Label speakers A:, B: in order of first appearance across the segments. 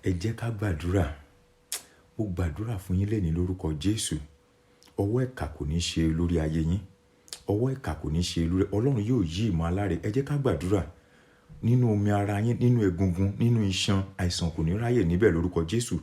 A: Ẹ jẹ́ ká gbàdúrà. Mo gbàdúrà fún yín lẹ́ni lórúkọ Jésù. Ọwọ́ ìkà kò ní ṣe lórí ayé yín. Ọwọ́ ìkà kò ní ṣe lórí Ọlọ́run yóò yí ìmọ̀ aláre. Ẹ jẹ́ ká gbàdúrà. Nínú omi ara yín, nínú egungun, nínú iṣan, àìsàn kò ní ráyè níbẹ̀ lórúkọ Jésù.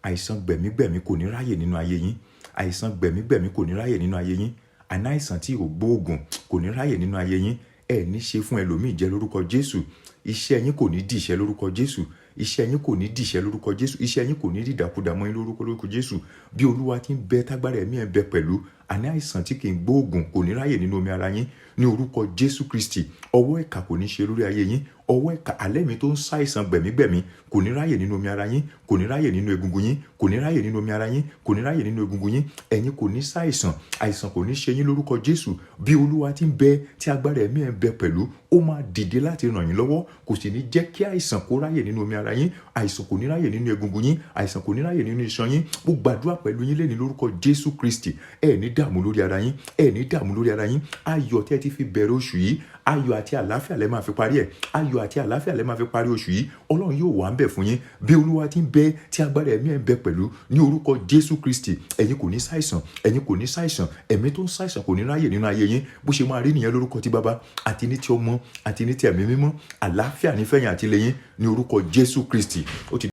A: Àìsàn gbẹ̀mígbẹ̀mí kò ní ráyè nínú ayé yín. Àìsàn gbẹ̀mígbẹ̀mí kò ní ráyè nínú ayé yín. Àná àìsàn tí ò gbóògùn kò ní ráyè nínú ayé yín. Ẹ ní ṣe fún ẹlòmíì jẹ lórúkọ Jésù. Iṣẹ́ yín kò ní dìṣẹ́ lórúkọ Jésù. Iṣẹ́ yín kò ní dìṣẹ́ lórúkọ Jésù. Iṣẹ́ yín kò ní dìdàkudà mọ́ yín lórúkọ Jésù. Bí Olúwa ti ń bẹ tágbára ẹ̀mí ẹ̀ bẹ pẹ̀lú. Àní àìsàn tí kì í gbóògùn kò ní ráyè nínú omi ara yín. Ní orúkọ Jésù Kristi, ọwọ́ ìkà kò ní ṣe lórí ayé yín. Ọwọ́ ìkà alẹ́ mi tó ń ṣàìsàn gbẹ̀mígbẹ̀mí kò ní ráyè nínú omi ara yín, kò ní ráyè nínú egungun yín, kò ní ráyè nínú omi ara yín, kò ní ráyè nínú egungun yín. Ẹ̀yin kò ní ṣàìsàn, àìsàn kò ní ṣe yín lórúkọ Jésù. Bí Olúwa ti ń bẹ tí agbára ẹ̀mí ẹ̀ bẹ pẹ̀lú, ó máa dìde láti ràn yín lọ́wọ́. Kò sì ní jẹ́ kí àìsàn kó ráyè nínú omi ara yín, àìsàn kò ní ráyè nínú egungun yín, àìsàn kò ní ráyè nínú iṣan yín. Mo gbàdúrà pẹ̀lú yín lẹ́ni lórúkọ Jésù Kristi. Ẹ ní dààmú lórí ara yín, ẹ ní dààmú lórí ara yín. Ayọ̀ tí ẹ ti fi bẹ̀rẹ̀ oṣù yìí, ayọ̀ àti àlàáfíà lẹ máa fi parí ẹ̀. Ayọ̀ àti àlàáfíà lẹ máa fi parí oṣù yìí. Ọlọ́run yóò wà ń bẹ̀ fún yín. Bí Olúwa ti ń bẹ tí agbára ẹ̀mí ẹ̀ ń bẹ pẹ̀lú, ní orúkọ Jésù Kristi, ẹ̀yin kò ní ṣàìsàn, ẹ̀yin kò ní ṣàìsàn. Ẹ̀mí tó ń ṣàìsàn kò ní ráyè nínú ayé yín. Bó ṣe máa rí nìyẹn lórúkọ ti Baba àti ní ti Ọmọ àti ní ti Ẹ̀mí Mímọ́. Àlàáfíà ní fẹ́yìn àti lẹ́yìn ní orúkọ Jésù Kristi. Ó ti